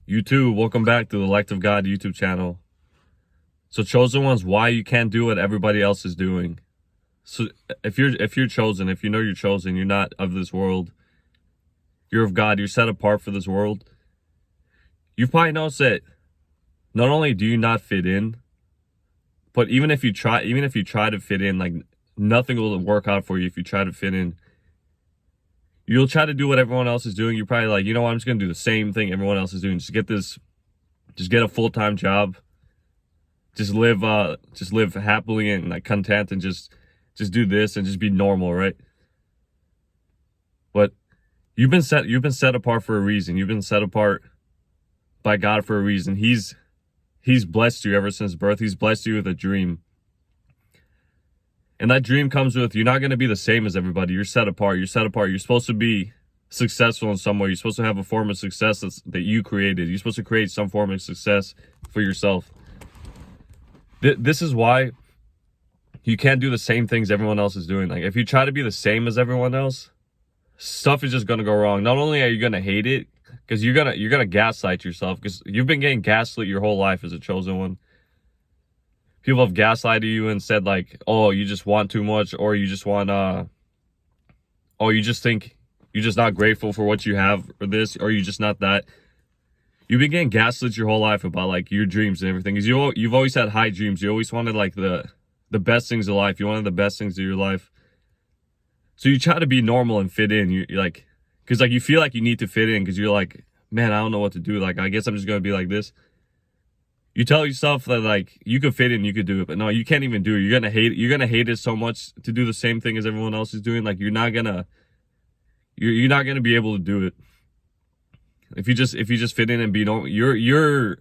You too, welcome back to the Elect of God YouTube channel. So chosen ones, why you can't do what everybody else is doing. So if you're chosen, if you know you're chosen, you're not of this world. You're of God, you're set apart for this world. You've probably noticed that not only do you not fit in, but even if you try to fit in, like nothing will work out for you if you try to fit in. You'll try to do what everyone else is doing. You're probably like, you know what, I'm just gonna do the same thing everyone else is doing. Just get a full-time job. Just live happily and like content, and just do this and just be normal, right? But you've been set apart for a reason. You've been set apart by God for a reason. He's blessed you ever since birth. He's blessed you with a dream. And that dream comes with, you're not going to be the same as everybody. You're set apart. You're set apart. You're supposed to be successful in some way. You're supposed to have a form of success that you created. You're supposed to create some form of success for yourself. This is why you can't do the same things everyone else is doing. Like if you try to be the same as everyone else, stuff is just going to go wrong. Not only are you going to hate it, because you're gonna gaslight yourself, because you've been getting gaslit your whole life as a chosen one. People have gaslighted you and said like, oh, you just want too much, or you just want oh, you just think you're just not grateful for what you have, or this, or you're just not that. You've been getting gaslit your whole life about like your dreams and everything. Because you've always had high dreams. You always wanted like the best things of life. You wanted the best things of your life. So you try to be normal and fit in. You're like, because like you feel like you need to fit in, because you're like, man, I don't know what to do. Like I guess I'm just gonna be like this. You tell yourself that like you could fit in, you could do it, but no, you can't even do it. You're gonna hate it. You're gonna hate it so much to do the same thing as everyone else is doing. Like you're not gonna be able to do it. If you just fit in and be normal, you're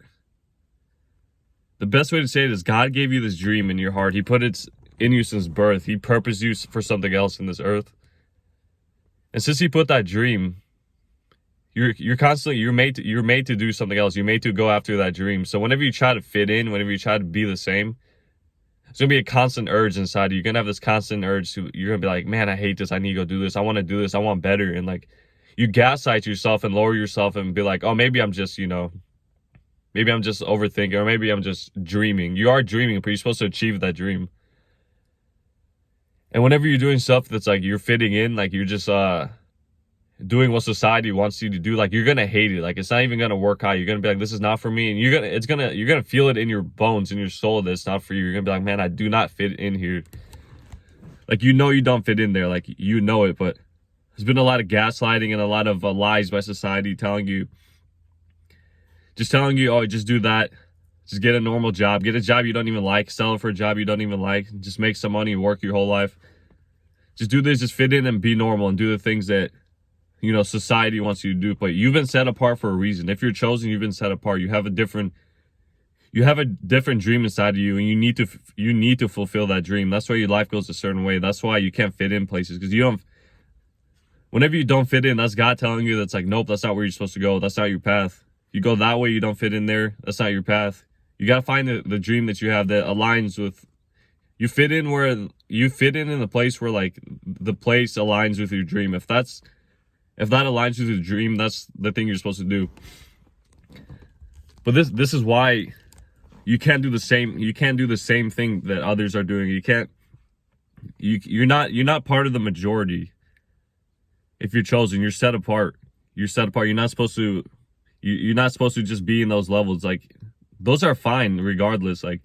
the best way to say it is God gave you this dream in your heart. He put it in you since birth. He purposed you for something else in this earth. And since he put that dream, you're made to do something else. You're made to go after that dream. So whenever you try to fit in, whenever you try to be the same, it's gonna be a constant urge inside of you. You're gonna have this constant urge you're gonna be like, man, I hate this. I need to go do this. I want to do this. I want better. And like you gaslight yourself and lower yourself and be like, oh, maybe I'm just, maybe I'm just overthinking, or maybe I'm just dreaming. You are dreaming, but you're supposed to achieve that dream. And whenever you're doing stuff that's like you're fitting in, like you're just doing what society wants you to do, like you're gonna hate it. Like it's not even gonna work out. You're gonna be like, this is not for me. And you're gonna feel it in your bones, in your soul, that it's not for you. You're gonna be like, man, I do not fit in here. Like you don't fit in there. Like you know it, but there's been a lot of gaslighting and a lot of lies by society telling you, oh, just do that. Just get a normal job. Get a job you don't even like. Settle for a job you don't even like. Just make some money and work your whole life. Just do this. Just fit in and be normal and do the things that, society wants you to do. But you've been set apart for a reason. If you're chosen, you've been set apart. You have a different dream inside of you, and you need to fulfill that dream. That's why your life goes a certain way. That's why you can't fit in places, because whenever you don't fit in, that's God telling you that's like, nope, that's not where you're supposed to go. That's not your path. You go that way, you don't fit in there. That's not your path. You got to find the dream that you have that aligns with, you fit in the place where like the place aligns with your dream. If that aligns with your dream, that's the thing you're supposed to do. But this is why you can't do the same thing that others are doing. You're not part of the majority. If you're chosen, you're set apart. You're set apart. You're not supposed to just be in those levels. Like those are fine regardless. Like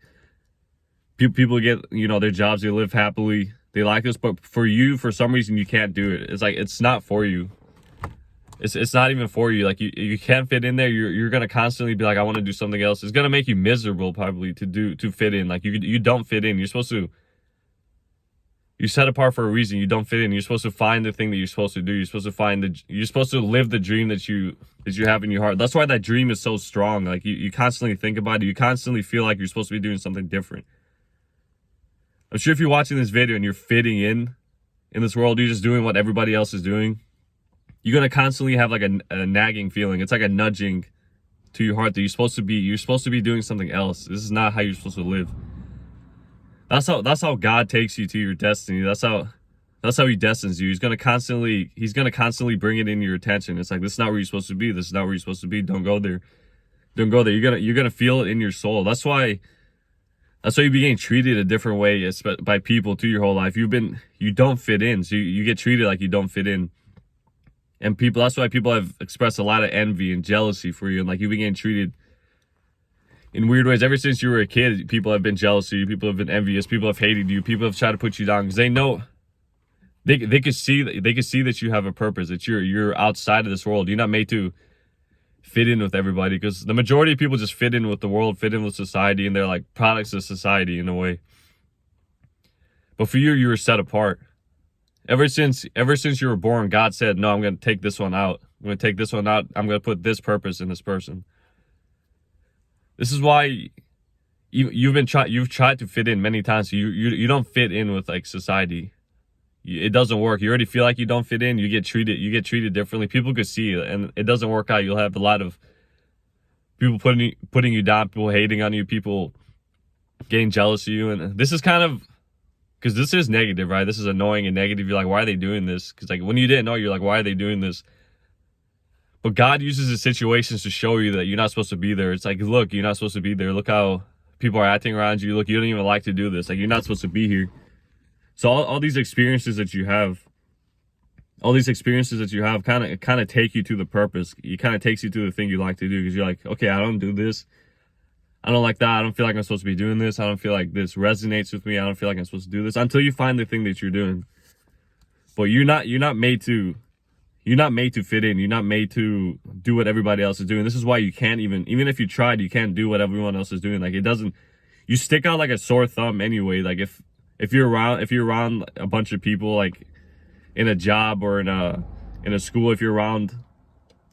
people get, their jobs, they live happily, they like this, but for you, for some reason, you can't do it. It's like, it's not for you. It's not even for you. Like you can't fit in there. You're going to constantly be like, I want to do something else. It's going to make you miserable probably to fit in. Like you don't fit in. You're set apart for a reason. You don't fit in. You're supposed to find the thing that you're supposed to do. You're supposed to live the dream that you have in your heart. That's why that dream is so strong. Like you constantly think about it. You constantly feel like you're supposed to be doing something different. I'm sure if you're watching this video and you're fitting in this world, you're just doing what everybody else is doing, you're going to constantly have like a nagging feeling. It's like a nudging to your heart that you're supposed to be doing something else. This is not how you're supposed to live. That's how God takes you to your destiny. That's how he destines you. He's gonna constantly bring it in your attention. It's like, this is not where you're supposed to be. This is not where you're supposed to be. Don't go there. Don't go there. You're gonna feel it in your soul. That's why you be getting treated a different way by people too your whole life. You don't fit in, so you get treated like you don't fit in. And that's why people have expressed a lot of envy and jealousy for you, and like you've been getting treated in weird ways. Ever since you were a kid, people have been jealous of you, people have been envious, people have hated you, people have tried to put you down because they know they could see that you have a purpose, that you're outside of this world. You're not made to fit in with everybody, because the majority of people just fit in with the world, fit in with society, and they're like products of society in a way. But for you were set apart. Ever since you were born, God said, no, I'm going to take this one out. I'm going to take this one out. I'm going to put this purpose in this person. This is why you've tried to fit in many times. So you don't fit in with like society. It doesn't work. You already feel like you don't fit in. You get treated differently. People could see it, and it doesn't work out. You'll have a lot of people putting you down, people hating on you, people getting jealous of you. And this is kind of, because this is negative, right? This is annoying and negative. You're like, why are they doing this? Because like when you didn't know, you're like, why are they doing this? But God uses the situations to show you that you're not supposed to be there. It's like, look, you're not supposed to be there. Look how people are acting around you. Look, you don't even like to do this. Like, you're not supposed to be here. So all these experiences that you have, kind of take you to the purpose. It kind of takes you to the thing you like to do, because you're like, okay, I don't do this. I don't like that. I don't feel like I'm supposed to be doing this. I don't feel like this resonates with me. I don't feel like I'm supposed to do this, until you find the thing that you're doing. But you're not made to fit in. You're not made to do what everybody else is doing. This is why you can't even if you tried, you can't do what everyone else is doing. Like, you stick out like a sore thumb anyway. Like if you're around a bunch of people, like in a job or in a school, if you're around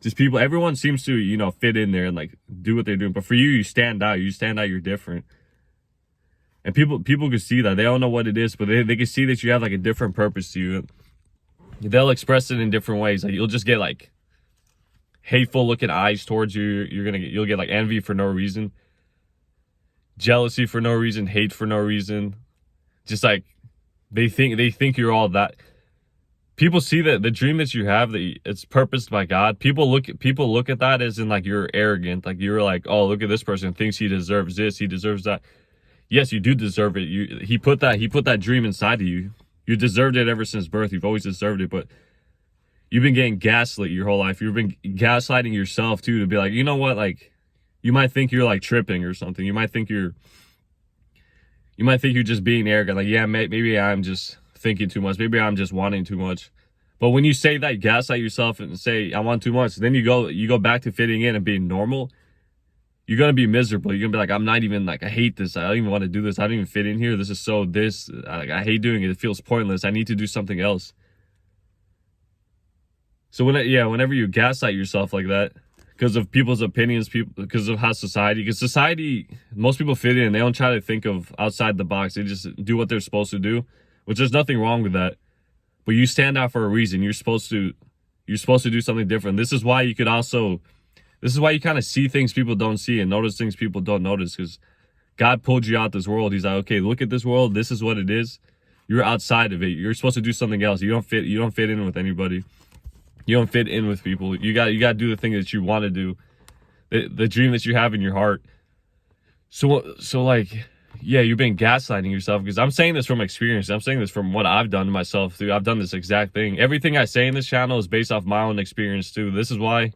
just people, everyone seems to, fit in there and like do what they're doing. But for you, you stand out. You're different. And people can see that. They don't know what it is, but they can see that you have like a different purpose to you. They'll express it in different ways. Like, you'll just get like hateful looking eyes towards you. You'll get like envy for no reason, jealousy for no reason, hate for no reason. Just like they think you're all that. People see that the dream that you have, that it's purposed by God. People look at that as in like you're arrogant. Like, you're like, oh, look at this person, thinks he deserves this, he deserves that. Yes, you do deserve it. He put that dream inside of you. You deserved it ever since birth. You've always deserved it, but you've been getting gaslit your whole life. You've been gaslighting yourself too, to be like, you know what? Like, you might think you're like tripping or something. You might think you're just being arrogant. Like, yeah, maybe I'm just thinking too much. Maybe I'm just wanting too much. But when you say that, you gaslight yourself and say, I want too much, then you go back to fitting in and being normal. You're going to be miserable. You're going to be like, I'm not even, like, I hate this. I don't even want to do this. I don't even fit in here. This is so I hate doing it. It feels pointless. I need to do something else. So whenever you gaslight yourself like that, because of people's opinions, because of how society, most people fit in. They don't try to think of outside the box. They just do what they're supposed to do, which there's nothing wrong with that. But you stand out for a reason. You're supposed to do something different. This is why you kind of see things people don't see and notice things people don't notice, because God pulled you out this world. He's like, okay, look at this world. This is what it is. You're outside of it. You're supposed to do something else. You don't fit in with anybody. You don't fit in with people. You got to do the thing that you want to do, the dream that you have in your heart. So like, yeah, you've been gaslighting yourself, because I'm saying this from experience. I'm saying this from what I've done to myself too. I've done this exact thing. Everything I say in this channel is based off my own experience too. This is why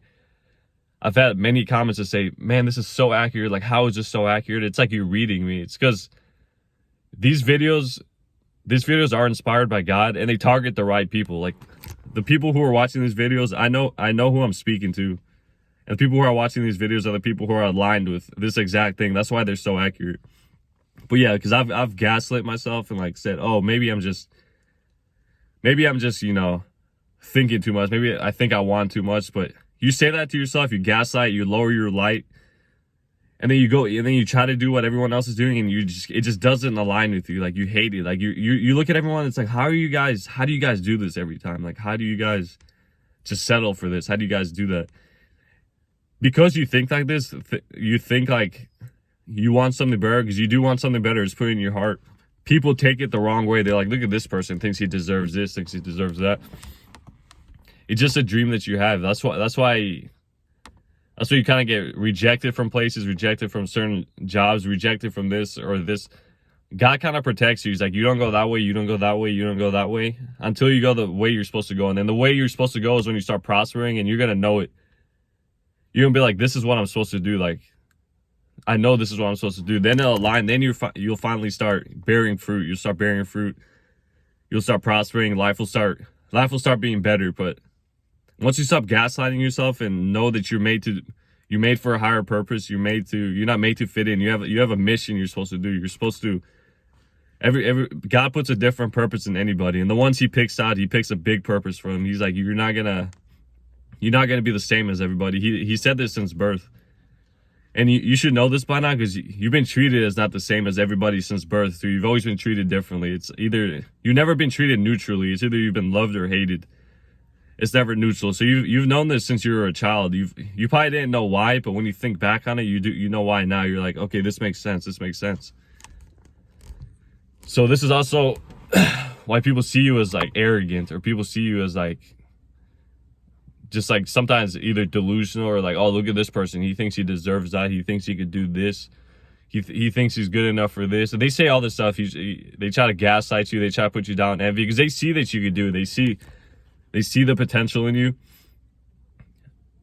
I've had many comments that say, man, this is so accurate. Like, how is this so accurate? It's like you're reading me. It's because these videos are inspired by God, and they target the right people. Like, the people who are watching these videos, I know who I'm speaking to. And the people who are watching these videos are the people who are aligned with this exact thing. That's why they're so accurate. But yeah, because I've gaslit myself and like said, oh, maybe I'm just, thinking too much. Maybe I think I want too much. But you say that to yourself, you gaslight, you lower your light, and then you try to do what everyone else is doing, and it just doesn't align with you. Like, you hate it. Like, you look at everyone, it's like, how do you guys do this every time? Like, how do you guys just settle for this? How do you guys do that? Because you think like this, you think like you want something better, because you do want something better. It's put in your heart. People take it the wrong way. They're like, look at this person, thinks he deserves this, thinks he deserves that. It's just a dream that you have. That's why That's why you kind of get rejected from places, rejected from certain jobs, rejected from this or this. God kind of protects you. He's like, you don't go that way, you don't go that way, you don't go that way until you go the way you're supposed to go. And then the way you're supposed to go is when you start prospering, and you're going to know it. You're going to be like, this is what I'm supposed to do. Like, I know this is what I'm supposed to do. Then it'll align. Then you'll finally start bearing fruit. You'll start bearing fruit. You'll start prospering. Life will start being better. But once you stop gaslighting yourself and know that you're made for a higher purpose, you're not made to fit in. You have a mission you're supposed to do. You're supposed to God puts a different purpose in anybody, and the ones he picks out, he picks a big purpose for them. He's like, you're not gonna be the same as everybody. He said this since birth. And you should know this by now, because you've been treated as not the same as everybody since birth. So you've always been treated differently. It's either you've never been treated neutrally. It's either you've been loved or hated. It's never neutral. So you've known this since you were a child. You probably didn't know why, but when you think back on it, you know why now. You're like, okay, this makes sense. This makes sense. So this is also why people see you as like arrogant, or people see you as like just like sometimes either delusional, or like, oh, look at this person, he thinks he deserves that, he thinks he could do this, he thinks he's good enough for this. And they say all this stuff. They try to gaslight you, they try to put you down, envy, because they see that you could do it. They see the potential in you.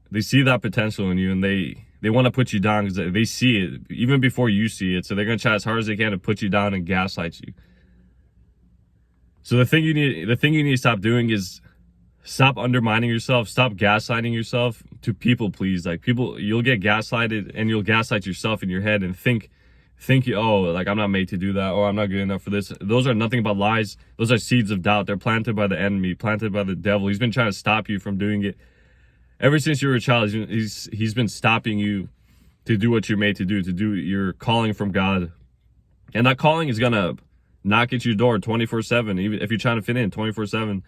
They see that potential in you, and they want to put you down because they see it even before you see it. So they're going to try as hard as they can to put you down and gaslight you. So the thing you need to stop doing is stop undermining yourself. Stop gaslighting yourself to people please. Like, you'll get gaslighted, and you'll gaslight yourself in your head and think, oh, like, I'm not made to do that, or I'm not good enough for this. Those are nothing but lies. Those are seeds of doubt. They're planted by the enemy, planted by the devil. He's been trying to stop you from doing it. Ever since you were a child, he's been stopping you to do what you're made to do your calling from God. And that calling is going to knock at your door 24/7, even if you're trying to fit in 24/7.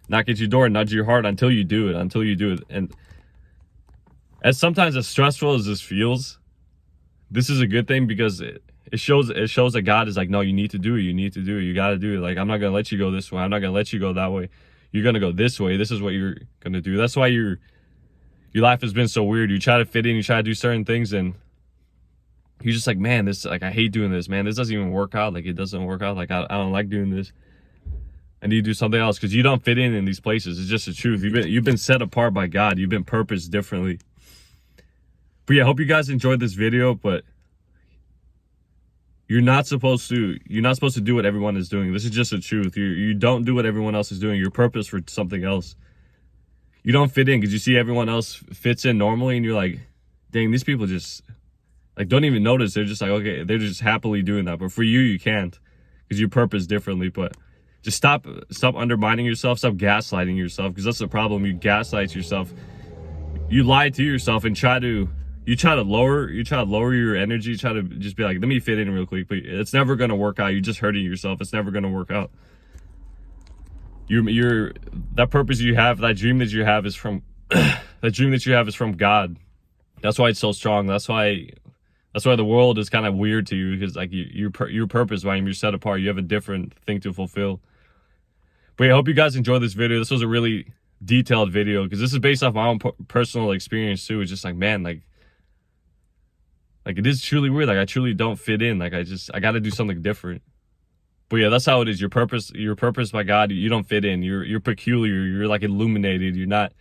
Knock at your door and nudge your heart until you do it. And sometimes as stressful as this feels, this is a good thing, because it shows that God is like, no, you need to do it. You got to do it. Like, I'm not going to let you go this way. I'm not going to let you go that way. You're going to go this way. This is what you're going to do. That's why your life has been so weird. You try to fit in, you try to do certain things, and you're just like, man, this, like, I hate doing this, man. This doesn't even work out. Like, it doesn't work out. Like, I don't like doing this. I need to do something else, because you don't fit in these places. It's just the truth. You've been set apart by God. You've been purposed differently. But yeah, I hope you guys enjoyed this video. But you're not supposed to do what everyone is doing. This is just the truth. You don't do what everyone else is doing. You're purposed for something else. You don't fit in because you see everyone else fits in normally, and you're like, dang, these people just like don't even notice. They're just like, okay, they're just happily doing that. But for you, you can't, because you're purposed differently. But just stop undermining yourself, stop gaslighting yourself, because that's the problem. You gaslight yourself, you lie to yourself, and try to lower your energy, try to just be like, let me fit in real quick. But it's never going to work out. You're just hurting yourself. It's never going to work out. That purpose you have, that dream that you have is from from God. That's why it's so strong. That's why the world is kind of weird to you, because like your purpose, right? You're set apart. You have a different thing to fulfill. But yeah, I hope you guys enjoyed this video. This was a really detailed video, because this is based off my own personal experience too. It's just like, man, like it is truly weird. Like, I truly don't fit in. Like, I got to do something different. But yeah, that's how it is. You're purposed by God. You don't fit in. You're peculiar. You're like illuminated. You're not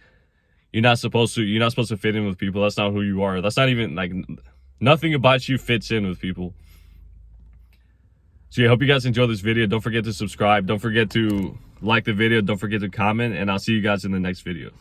supposed to fit in with people. That's not who you are. That's not even like, nothing about you fits in with people. So yeah, I hope you guys enjoyed this video. Don't forget to subscribe. Don't forget to like the video. Don't forget to comment. And I'll see you guys in the next video.